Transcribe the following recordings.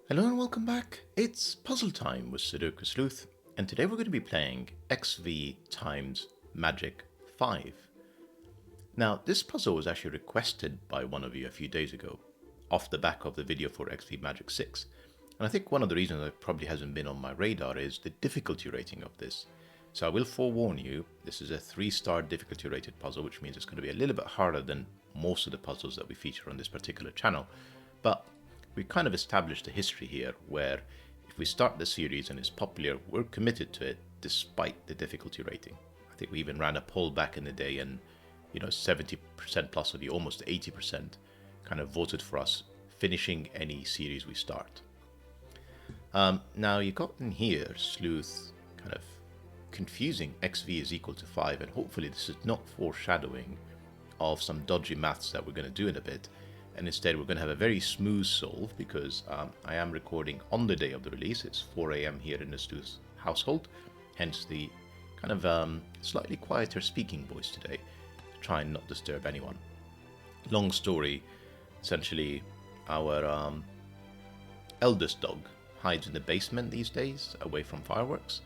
Hello and welcome back. It's puzzle time with Sudoku Sleuth, and today we're going to be playing XV times Magic 5. Now, this puzzle was actually requested by one of you a few days ago, off the back of the video for XV Magic 6. And I think one of the reasons it probably hasn't been on my radar is the difficulty rating of this. So I will forewarn you, this is a 3-star difficulty rated puzzle, which means it's going to be a little bit harder than most of the puzzles that we feature on this particular channel. But we kind of established a history here where if we start the series and it's popular, we're committed to it despite the difficulty rating. I think we even ran a poll back in the day and 70% plus of you, almost 80%, kind of voted for us finishing any series we start. Now you got in here, Sleuth, kind of confusing XV is equal to 5, and hopefully this is not foreshadowing of some dodgy maths that we're going to do in a bit. And instead we're going to have a very smooth solve because I am recording on the day of the release. It's 4 a.m. here in the Sleuth's household, hence the kind of slightly quieter speaking voice today to try and not disturb anyone. Long story, essentially our eldest dog hides in the basement these days away from fireworks,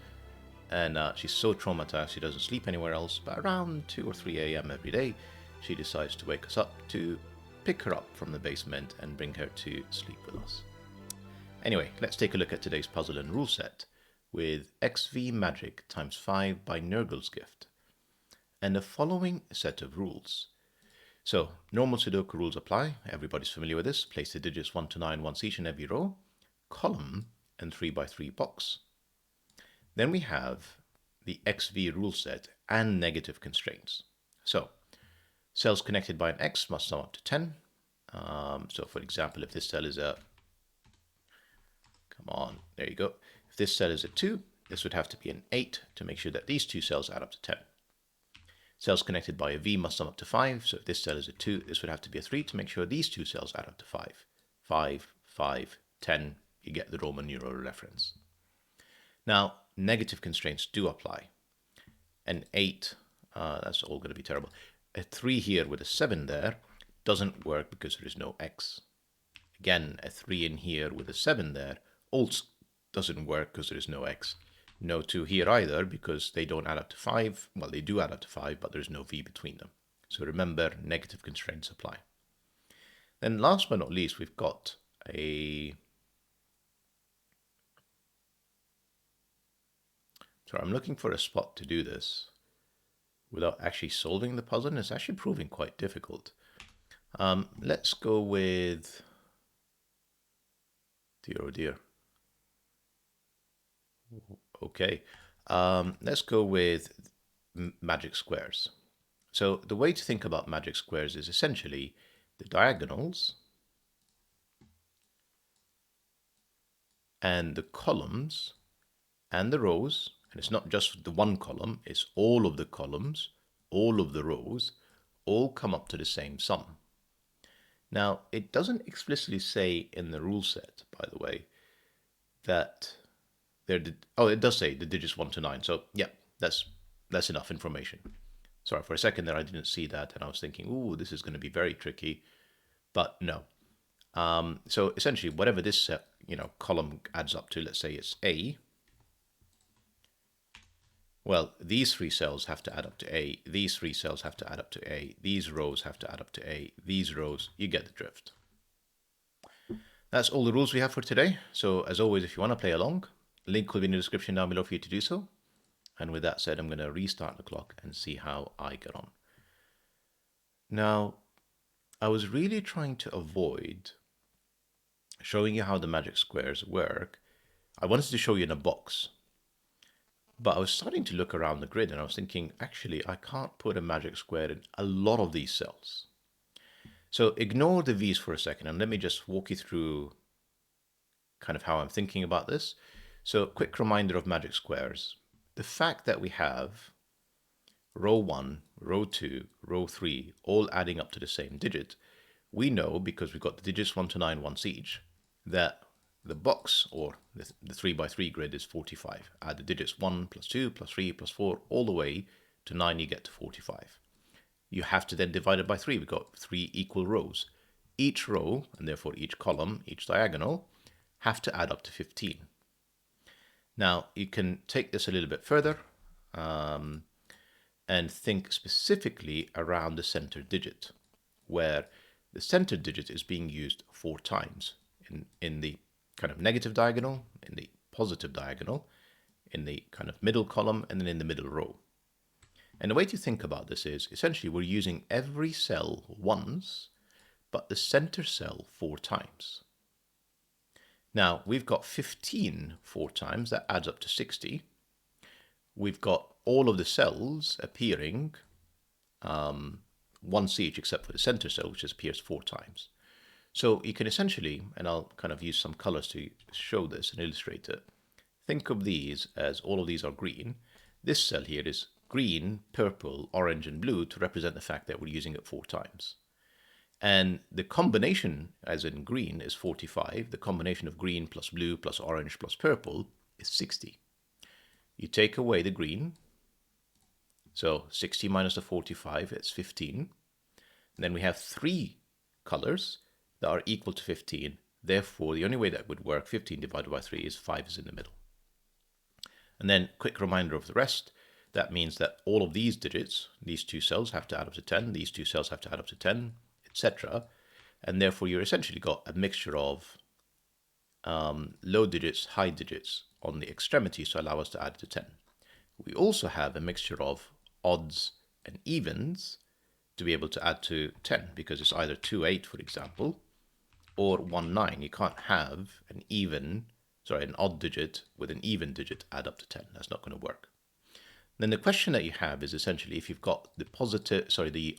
and she's so traumatized she doesn't sleep anywhere else, but around 2 or 3 a.m. every day she decides to wake us up to pick her up from the basement and bring her to sleep with us. Anyway, let's take a look at today's puzzle and rule set with XV Magic times 5 by NurglesGift, and the following set of rules. So, normal Sudoku rules apply. Everybody's familiar with this. Place the digits 1 to 9 once each in every row, column, and 3x3 box. Then we have the XV rule set and negative constraints. So, cells connected by an X must sum up to 10. So for example, if this cell is a, come on, there you go. If this cell is a 2, this would have to be an 8 to make sure that these two cells add up to 10. Cells connected by a V must sum up to 5. So if this cell is a 2, this would have to be a 3 to make sure these two cells add up to 5. 5, 5, 10, you get the Roman numeral reference. Now, negative constraints do apply. An 8, that's all going to be terrible. A 3 here with a 7 there doesn't work because there is no X. Again, a 3 in here with a 7 there also doesn't work because there is no X. No 2 here either because they don't add up to 5. Well, they do add up to 5, but there's no V between them. So remember, negative constraints apply. Then last but not least, we've got a... Sorry, I'm looking for a spot to do this without actually solving the puzzle, and it's actually proving quite difficult. Let's go with, dear oh dear. Okay, let's go with magic squares. So the way to think about magic squares is essentially the diagonals and the columns and the rows. And it's not just the one column, it's all of the columns, all of the rows, all come up to the same sum. Now, it doesn't explicitly say in the rule set, by the way, that it does say the digits 1 to 9. So yeah, that's enough information. Sorry, for a second there I didn't see that and I was thinking, ooh, this is going to be very tricky, but no. So essentially, whatever this column adds up to, let's say it's A. Well, these 3 cells have to add up to A, these 3 cells have to add up to A, these rows have to add up to A, these rows, you get the drift. That's all the rules we have for today. So as always, if you want to play along, link will be in the description down below for you to do so. And with that said, I'm going to restart the clock and see how I get on. Now, I was really trying to avoid showing you how the magic squares work. I wanted to show you in a box. But I was starting to look around the grid and I was thinking, actually, I can't put a magic square in a lot of these cells. So ignore the V's for a second and let me just walk you through kind of how I'm thinking about this. So quick reminder of magic squares. The fact that we have row 1, row 2, row 3, all adding up to the same digit, we know because we've got the digits 1 to 9 once each, that the box, or the 3x3 grid, is 45. Add the digits 1 plus 2 plus 3 plus 4 all the way to 9, you get to 45. You have to then divide it by 3. We've got 3 equal rows. Each row, and therefore each column, each diagonal, have to add up to 15. Now, you can take this a little bit further and think specifically around the center digit, where the center digit is being used 4 times in the kind of negative diagonal, in the positive diagonal, in the kind of middle column, and then in the middle row. And the way to think about this is, essentially, we're using every cell once, but the center cell 4 times. Now, we've got 15 4 times, that adds up to 60. We've got all of the cells appearing once each, except for the center cell, which appears 4 times. So you can essentially, and I'll kind of use some colors to show this and illustrate it, think of these as all of these are green. This cell here is green, purple, orange, and blue to represent the fact that we're using it 4 times. And the combination, as in green, is 45. The combination of green plus blue plus orange plus purple is 60. You take away the green, so 60 minus the 45, it's 15. And then we have 3 colors that are equal to 15. Therefore, the only way that would work, 15 divided by 3, is 5 is in the middle. And then, quick reminder of the rest. That means that all of these digits, these 2 cells have to add up to 10, these 2 cells have to add up to 10, etc. And therefore, you're essentially got a mixture of low digits, high digits on the extremities to allow us to add to 10. We also have a mixture of odds and evens to be able to add to 10, because it's either 2, 8, for example, or 1, 9. You can't have an odd digit with an even digit add up to 10. That's not going to work. Then the question that you have is essentially, if you've got the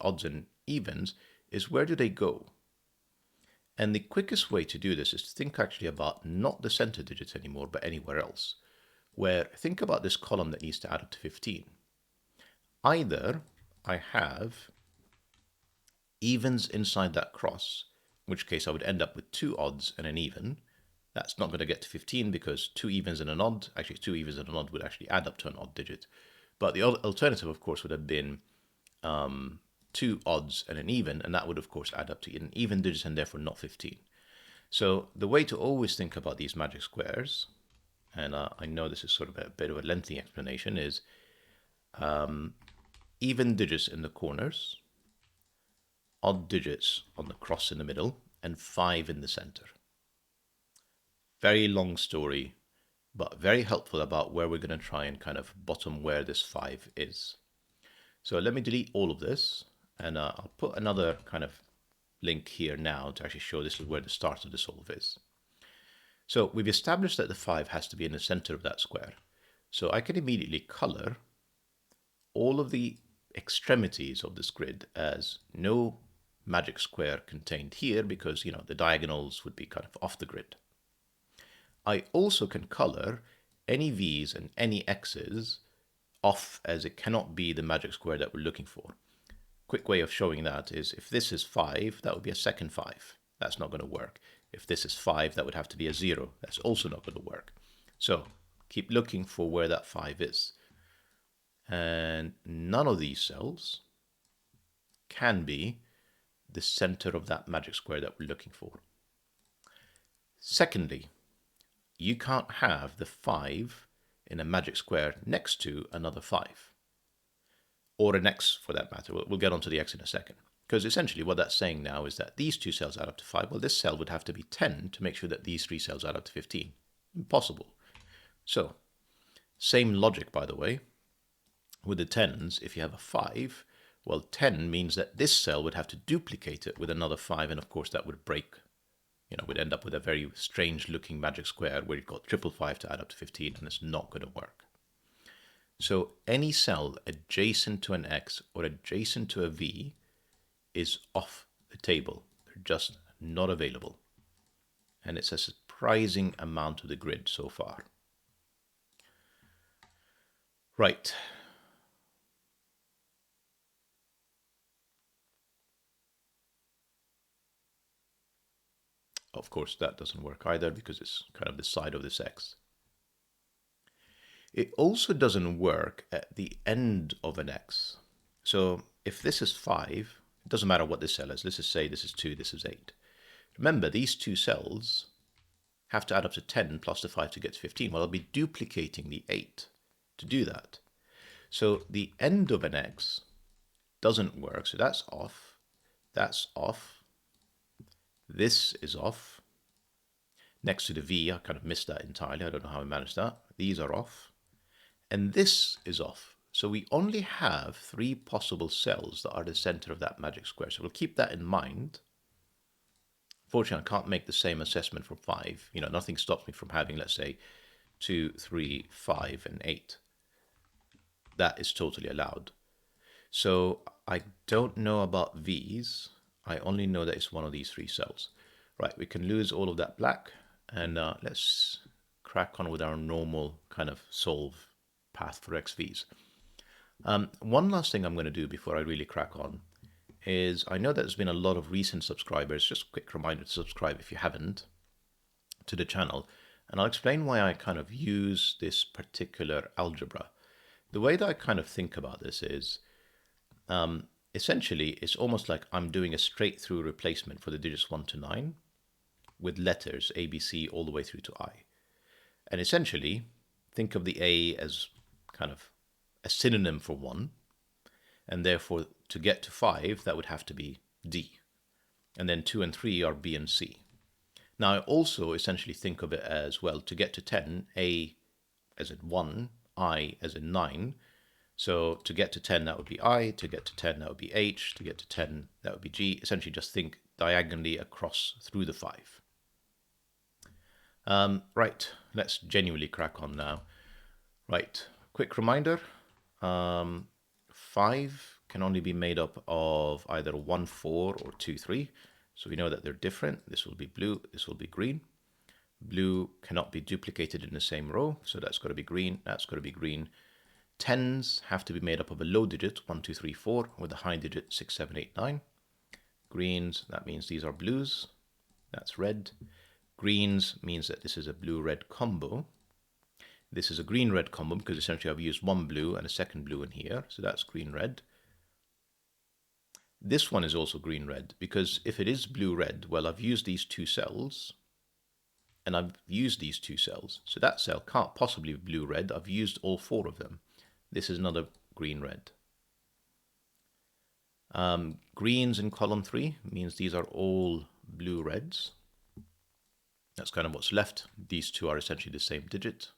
odds and evens, is where do they go? And the quickest way to do this is to think actually about not the center digits anymore, but anywhere else. Where, think about this column that needs to add up to 15. Either I have evens inside that cross, in which case I would end up with 2 odds and an even. That's not going to get to 15 because 2 evens and an odd, actually 2 evens and an odd would actually add up to an odd digit. But the alternative, of course, would have been 2 odds and an even, and that would, of course, add up to an even digit and therefore not 15. So the way to always think about these magic squares, and I know this is sort of a bit of a lengthy explanation, is even digits in the corners, odd digits on the cross in the middle, and 5 in the center. Very long story, but very helpful about where we're going to try and kind of bottom where this 5 is. So let me delete all of this, and I'll put another kind of link here now to actually show this is where the start of the solve is. So we've established that the 5 has to be in the center of that square. So I can immediately color all of the extremities of this grid as no magic square contained here, because, you know, the diagonals would be kind of off the grid. I also can color any V's and any X's off, as it cannot be the magic square that we're looking for. Quick way of showing that is, if this is 5, that would be a second 5. That's not going to work. If this is 5, that would have to be a 0. That's also not going to work. So keep looking for where that 5 is. And none of these cells can be the center of that magic square that we're looking for. Secondly, you can't have the 5 in a magic square next to another 5. Or an X for that matter. We'll get onto the X in a second. Because essentially what that's saying now is that these 2 cells add up to 5. Well, this cell would have to be 10 to make sure that these 3 cells add up to 15. Impossible. So, same logic, by the way, with the 10s. If you have a 5, well, 10 means that this cell would have to duplicate it with another 5, and of course that would break. You know, we'd end up with a very strange looking magic square where you've got 555 to add up to 15, and it's not going to work. So any cell adjacent to an X or adjacent to a V is off the table. They're just not available. And it's a surprising amount of the grid so far. Right. Of course, that doesn't work either because it's kind of the side of this X. It also doesn't work at the end of an X. So if this is 5, it doesn't matter what this cell is. Let's just say this is 2, this is 8. Remember, these 2 cells have to add up to 10 plus the 5 to get to 15. Well, I'll be duplicating the 8 to do that. So the end of an x doesn't work, so that's off. That's off. This is off. Next to the V, I kind of missed that entirely. I don't know how I managed that. These are off. And this is off. So we only have 3 possible cells that are the center of that magic square. So we'll keep that in mind. Fortunately, I can't make the same assessment for 5. You know, nothing stops me from having, let's say, 2, 3, 5, and 8. That is totally allowed. So I don't know about V's. I only know that it's one of these 3 cells. Right, we can lose all of that black. And let's crack on with our normal kind of solve path for XVs. One last thing I'm going to do before I really crack on is I know that there's been a lot of recent subscribers. Just a quick reminder to subscribe if you haven't to the channel. And I'll explain why I kind of use this particular algebra. The way that I kind of think about this is essentially it's almost like I'm doing a straight through replacement for the digits 1 to 9. With letters A, B, C all the way through to I. And essentially, think of the A as kind of a synonym for 1. And therefore, to get to 5, that would have to be D. And then 2 and 3 are B and C. Now, I also essentially think of it as, well, to get to 10, A as in 1, I as in 9. So to get to 10, that would be I. To get to 10, that would be H. To get to 10, that would be G. Essentially, just think diagonally across through the 5. Right, let's genuinely crack on now. Right, quick reminder, 5 can only be made up of either 1, 4 or 2, 3. So we know that they're different. This will be blue, this will be green. Blue cannot be duplicated in the same row, so that's got to be green, that's got to be green. 10s have to be made up of a low digit, 1, 2, 3, 4, with a high digit, 6, 7, 8, 9. Greens, that means these are blues, that's red. Greens means that this is a blue-red combo. This is a green-red combo because essentially I've used one blue and a second blue in here. So that's green-red. This one is also green-red because if it is blue-red, well, I've used these 2 cells. And I've used these 2 cells. So that cell can't possibly be blue-red. I've used all 4 of them. This is another green-red. Greens in column 3 means these are all blue-reds. That's kind of what's left. These 2 are essentially the same digit.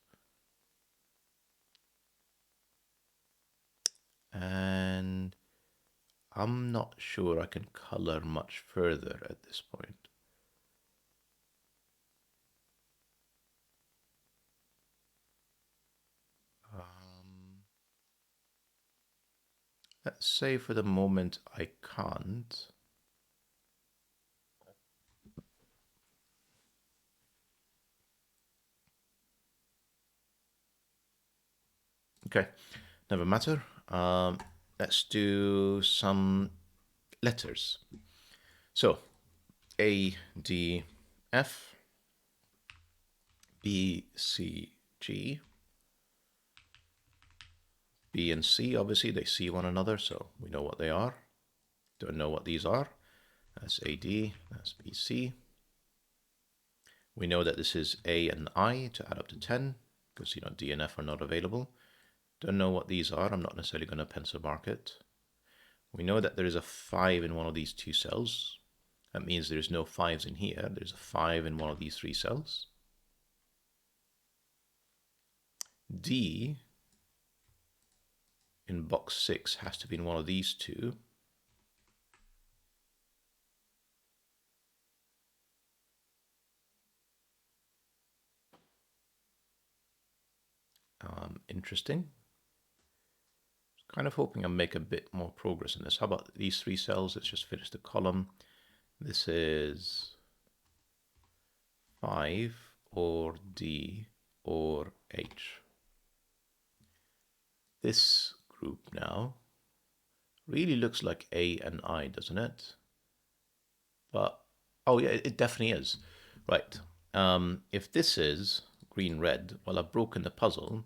And I'm not sure I can color much further at this point. Let's say for the moment I can't. Okay, never matter. Let's do some letters. So, A, D, F, B, C, G. B and C, obviously, they see one another, so we know what they are. Don't know what these are. That's AD, that's BC. We know that this is A and I to add up to 10, because, D and F are not available. Don't know what these are. I'm not necessarily going to pencil mark it. We know that there is a 5 in one of these 2 cells. That means there's no 5s in here. There's a 5 in one of these 3 cells. D in box 6 has to be in one of these 2. Interesting. Kind of hoping I'll make a bit more progress in this. How about these 3 cells? Let's just finish the column. This is 5 or D or H. This group now really looks like A and I, doesn't it? But, oh yeah, it definitely is. Right. If this is green-red, well, I've broken the puzzle.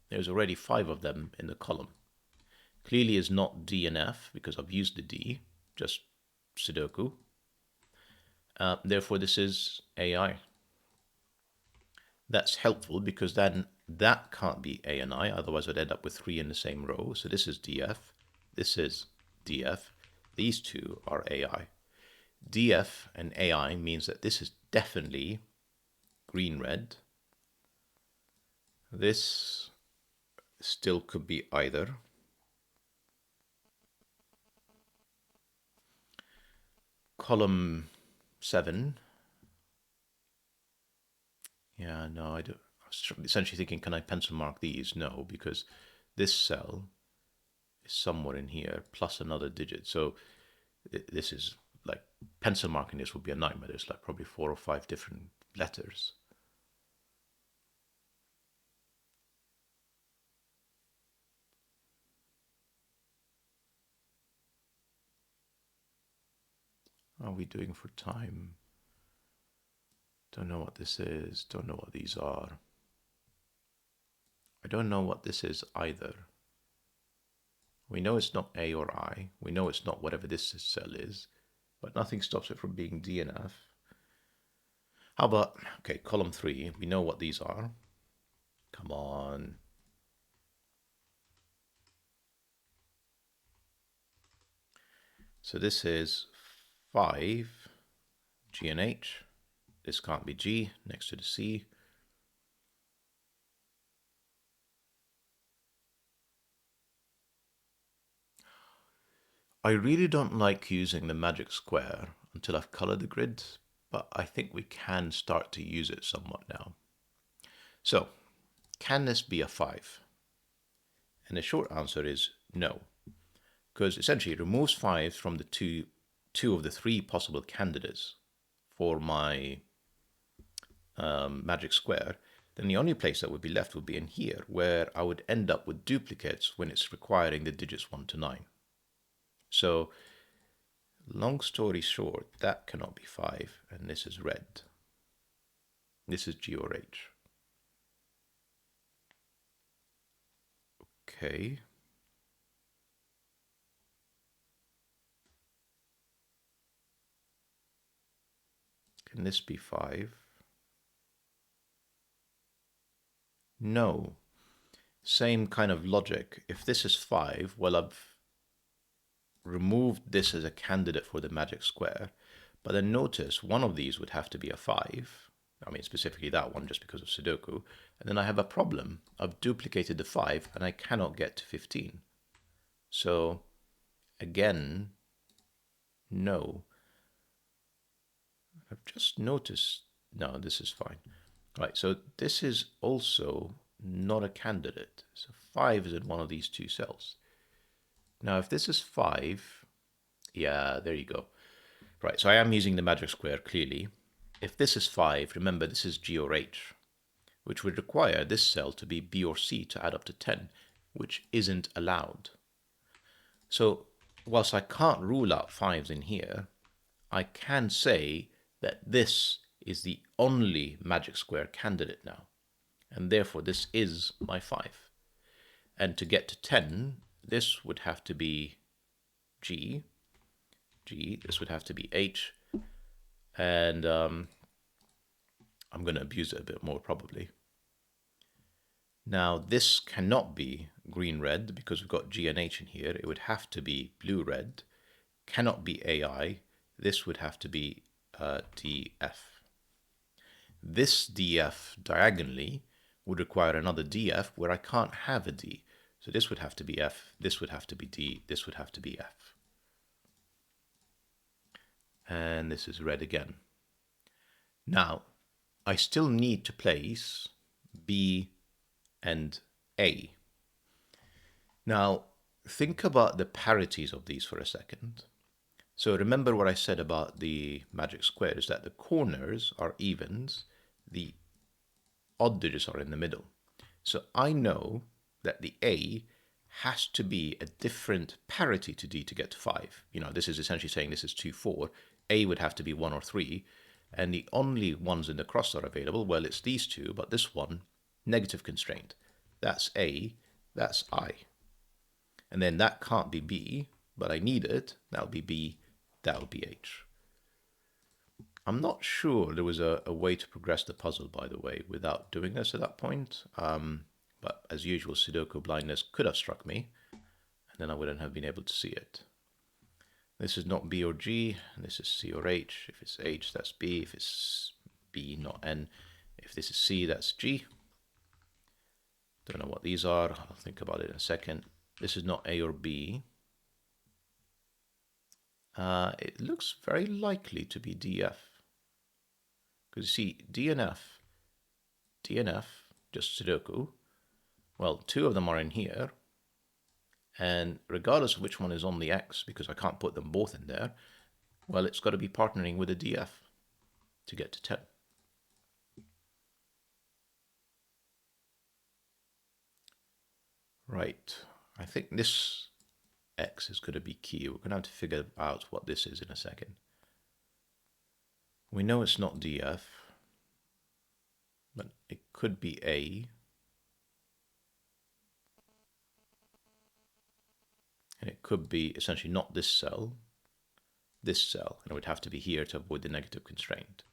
There's already 5 of them in the column. Clearly is not D and F because I've used the D, just Sudoku. Therefore, this is AI. That's helpful because then that can't be A and I, otherwise I'd end up with 3 in the same row. So this is DF, this is DF, these two are AI. DF and AI means that this is definitely green-red. This still could be either. Column 7. Yeah, no, I don't. I was essentially thinking, can I pencil mark these? No, because this cell is somewhere in here, plus another digit. So this is like, pencil marking this would be a nightmare. There's like probably 4 or 5 different letters. How are we doing for time? Don't know what this is. Don't know what these are. I don't know what this is either. We know it's not A or I. We know it's not whatever this cell is, but nothing stops it from being D and F. How about, okay, column 3. We know what these are. Come on. So this is 5, G and H. This can't be G next to the C. I really don't like using the magic square until I've colored the grid, but I think we can start to use it somewhat now. So, can this be a 5? And the short answer is no, because essentially it removes 5 from the two of the 3 possible candidates for my magic square. Then the only place that would be left would be in here, where I would end up with duplicates when it's requiring the digits 1 to 9. So, long story short, that cannot be 5, and this is red. This is G or H. Okay. Can this be 5? No. Same kind of logic. If this is 5, well, I've removed this as a candidate for the magic square. But then notice one of these would have to be a 5. I mean, specifically that one, just because of Sudoku. And then I have a problem. I've duplicated the 5, and I cannot get to 15. So, again, no. I've just noticed, no, this is fine. Right, so this is also not a candidate. So 5 is in one of these two cells. Now, if this is 5, yeah, there you go. Right, so I am using the magic square, clearly. If this is 5, remember this is G or H, which would require this cell to be B or C to add up to 10, which isn't allowed. So, whilst I can't rule out 5s in here, I can say that this is the only magic square candidate now, and therefore this is my 5. And to get to 10, this would have to be G, this would have to be H, and I'm going to abuse it a bit more probably. Now this cannot be green-red because we've got G and H in here. It would have to be blue-red. Cannot be AI. This would have to be DF. This DF diagonally would require another DF where I can't have a D. So this would have to be F, this would have to be D, this would have to be F. And this is red again. Now, I still need to place B and A. Now, think about the parities of these for a second. So remember what I said about the magic square is that the corners are evens, the odd digits are in the middle. So I know that the A has to be a different parity to D to get to 5. You know, this is essentially saying this is 2, 4. A would have to be 1 or 3. And the only ones in the cross are available, well, it's these two, but this one, negative constraint. That's A, that's I. And then that can't be B, but I need it. That'll be B, that'll be H. I'm not sure there was a way to progress the puzzle, by the way, without doing this at that point. But as usual, Sudoku blindness could have struck me, and then I wouldn't have been able to see it. This is not B or G, and this is C or H. If it's H, that's B. If it's B, not N. If this is C, that's G. Don't know what these are. I'll think about it in a second. This is not A or B. It looks very likely to be DF. Because you see, DNF, just Sudoku. Well, two of them are in here. And regardless of which one is on the X, because I can't put them both in there, well, it's got to be partnering with a DF to get to 10. Right, I think this X is going to be key. We're going to have to figure out what this is in a second. We know it's not DF, but it could be A. And it could be essentially not this cell, and it would have to be here to avoid the negative constraint.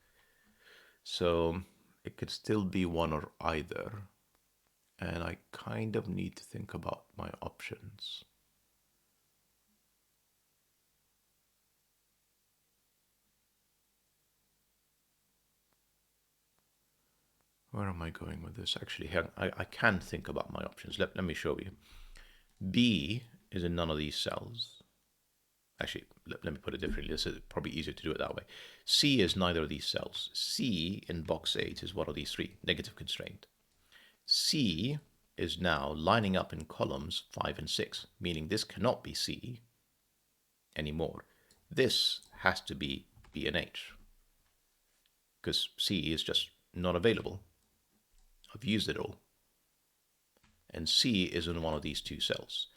So it could still be one or either. And I kind of need to think about my options. Where am I going with this? Actually, I can think about my options. Let me show you. B is in none of these cells. Actually, let me put it differently. This is probably easier to do it that way. C is neither of these cells. C in box 8 is one of these three, negative constraint. C is now lining up in columns 5 and 6, meaning this cannot be C anymore. This has to be B and H, because C is just not available. I've used it all. And C is in one of these two cells.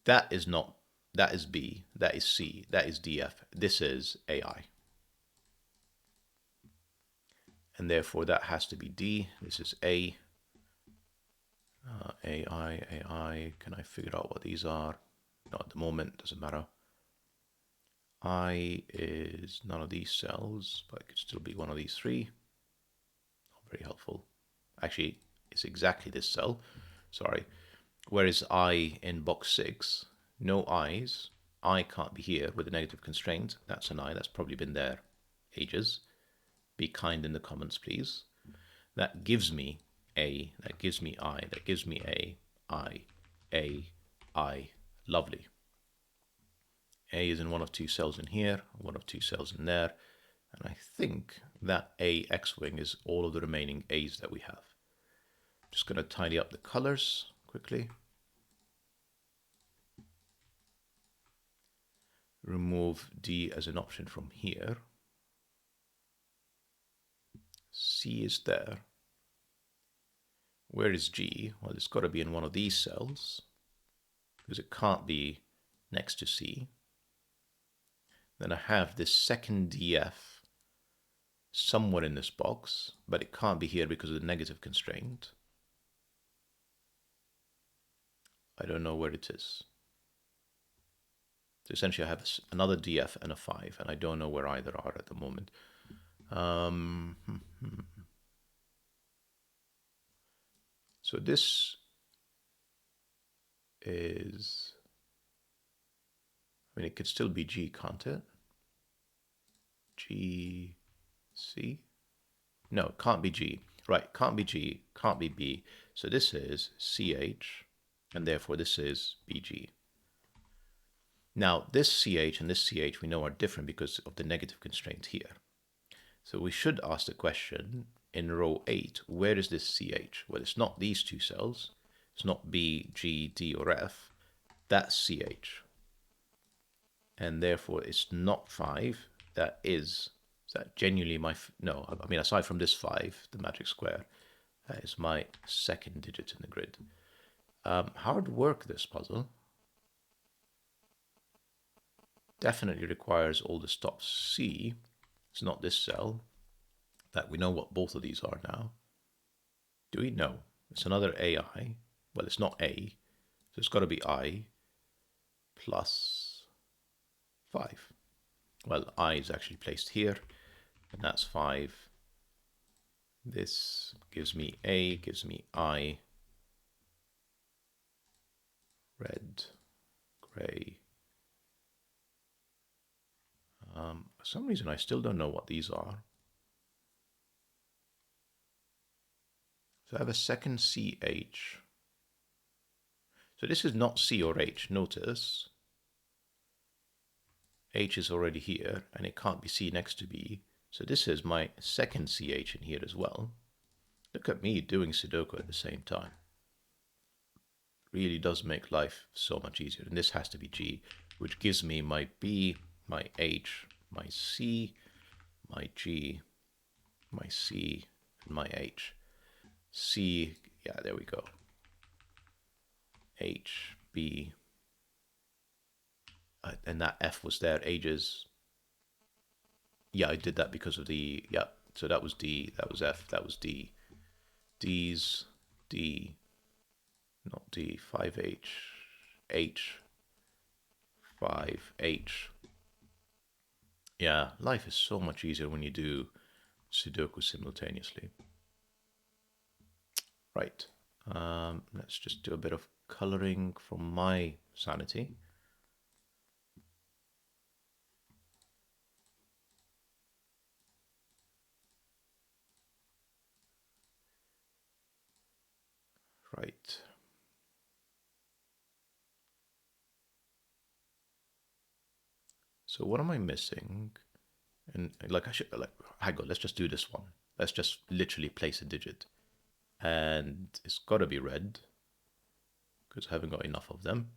That is not, that is B, that is C, that is DF. This is AI. And therefore that has to be D. This is A. AI. Can I figure out what these are? Not at the moment, doesn't matter. I is none of these cells, but it could still be one of these three. Not very helpful. Actually, it's exactly this cell. Sorry. Whereas I in box 6, no I's. I can't be here with a negative constraint. That's an I. That's probably been there ages. Be kind in the comments, please. That gives me A. That gives me I. That gives me A. I. Lovely. A is in one of two cells in here, one of two cells in there. And I think that A X-wing is all of the remaining A's that we have. Just going to tidy up the colors quickly. Remove D as an option from here. C is there. Where is G? Well, it's got to be in one of these cells, because it can't be next to C. Then I have this second DF somewhere in this box, but it can't be here because of the negative constraint. I don't know where it is. So essentially I have another DF and a 5, and I don't know where either are at the moment. So this is, I mean, it could still be G, can't it? G, C? No, it can't be G. Right, can't be G, can't be B. So this is CH, and therefore this is BG. Now, this CH and this CH we know are different because of the negative constraint here. So we should ask the question in row 8, where is this CH? Well, it's not these two cells. It's not B, G, D, or F. That's CH. And therefore, it's not 5. That is that genuinely my... No, I mean, aside from this 5, the magic square, that is my second digit in the grid. Hard work, this puzzle. Definitely requires all the stops. C, it's not this cell. That we know what both of these are now. Do we? No. It's another AI. Well, it's not A. So it's got to be I plus 5. Well, I is actually placed here. and that's 5. This gives me A, gives me I, red, grey. For some reason, I still don't know what these are. So I have a second CH. So this is not C or H. Notice H is already here, and it can't be C next to B. So this is my second CH in here as well. Look at me doing Sudoku at the same time. Really does make life so much easier. And this has to be G, which gives me my B, my H, my C, my G, my C, and my H. C, yeah, there we go. H, B, and that F was there ages. Yeah, I did that because of the, yeah, so that was D, that was F, that was D. D's, D, not D, 5H, H, 5H. Yeah, life is so much easier when you do Sudoku simultaneously. Right, let's just do a bit of coloring from my sanity. Right. So what am I missing? And like I should, like, hang on, let's just do this one. Let's just literally place a digit. And it's got to be red, because I haven't got enough of them.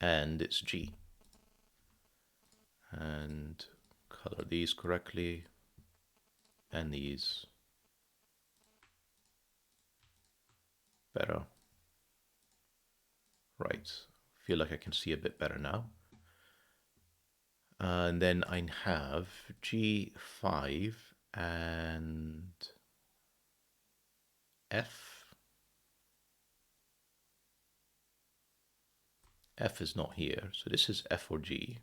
And it's G. And color these correctly. And these better. Right. Feel like I can see a bit better now. And then I have G5 and F. F is not here, so this is F or G.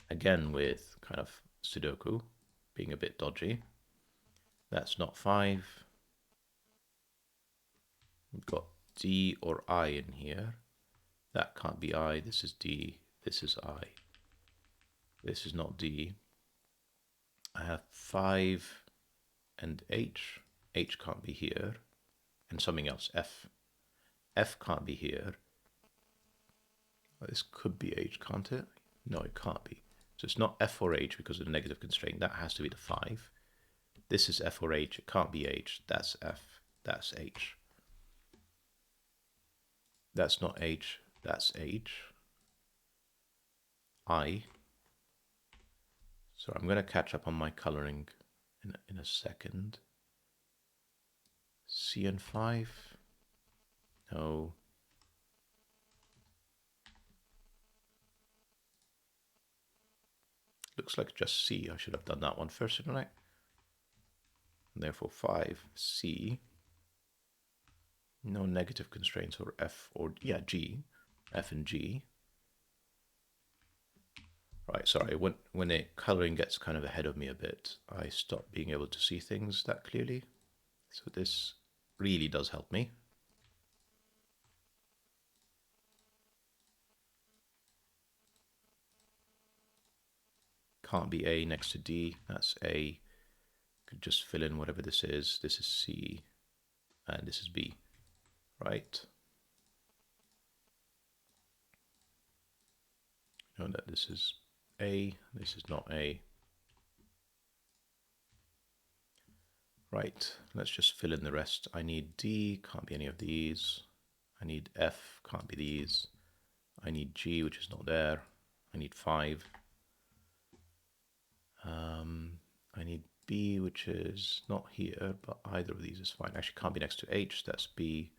Again with kind of Sudoku being a bit dodgy. That's not 5. We've got D or I in here. That can't be I. This is D. This is I. This is not D. I have 5 and H. H can't be here. And something else, F. F can't be here. This could be H, can't it? No, it can't be. So it's not F or H because of the negative constraint. That has to be the 5. This is F or H. It can't be H. That's F. That's H. That's not H. That's H. I. So I'm going to catch up on my coloring in a second. C and 5. No. Looks like just C. I should have done that one first, shouldn't I? And therefore 5, C. No negative constraints or F or, yeah, G. F and G. Right, sorry, when the coloring gets kind of ahead of me a bit, I stop being able to see things that clearly. So this really does help me. Can't be A next to D, that's A. Could just fill in whatever this is. This is C, and this is B, right? Know that this is A, this is not A. Right, let's just fill in the rest. I need D, can't be any of these. I need F, can't be these. I need G, which is not there. I need 5. I need B, which is not here, but either of these is fine. Actually, can't be next to H, that's B.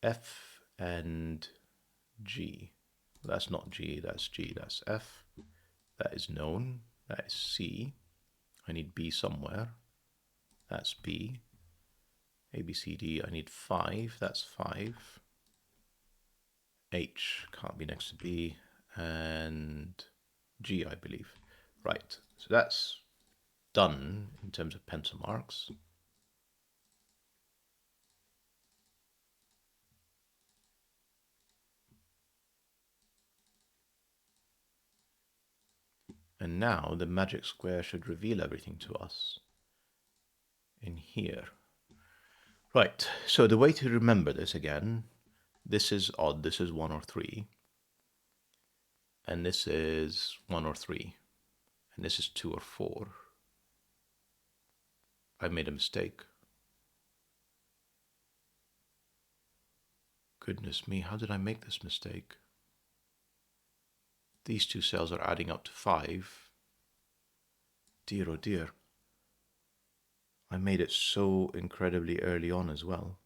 F and G. That's not G, that's G, that's F. That is known. That is C. I need B somewhere. That's B. A, B, C, D. I need 5. That's 5. H can't be next to B. And G, I believe. Right, so that's done in terms of pencil marks. And now the magic square should reveal everything to us in here. Right, so the way to remember this again, this is odd, this is 1 or 3. And this is 1 or 3. And this is 2 or 4. I made a mistake. Goodness me, how did I make this mistake? These two cells are adding up to 5. Dear oh dear. I made it so incredibly early on as well.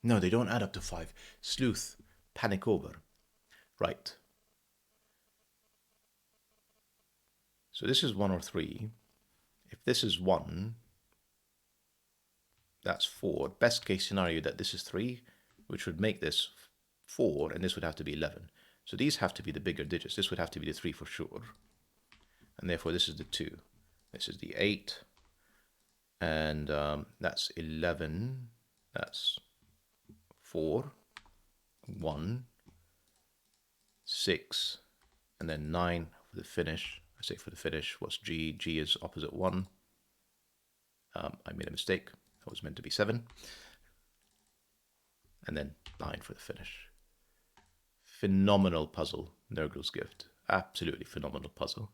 No, they don't add up to 5. Sleuth, panic over. Right. So this is 1 or 3. If this is 1, that's 4. Best case scenario that this is 3, which would make this 4, and this would have to be 11. So these have to be the bigger digits. This would have to be the 3 for sure. And therefore this is the 2. This is the 8. And that's 11. That's 4, 1, 6, and then 9 for the finish. I say for the finish, what's G? G is opposite 1. I made a mistake. That was meant to be 7. And then 9 for the finish. Phenomenal puzzle, NurglesGift. Absolutely phenomenal puzzle.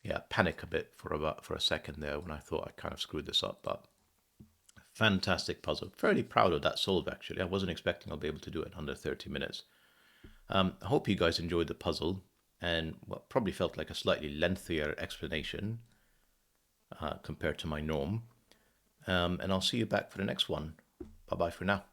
Yeah, panic a bit for a second there when I thought I kind of screwed this up, but fantastic puzzle. Fairly proud of that solve, actually. I wasn't expecting I'll be able to do it in under 30 minutes. I hope you guys enjoyed the puzzle and what probably felt like a slightly lengthier explanation compared to my norm. And I'll see you back for the next one. Bye-bye for now.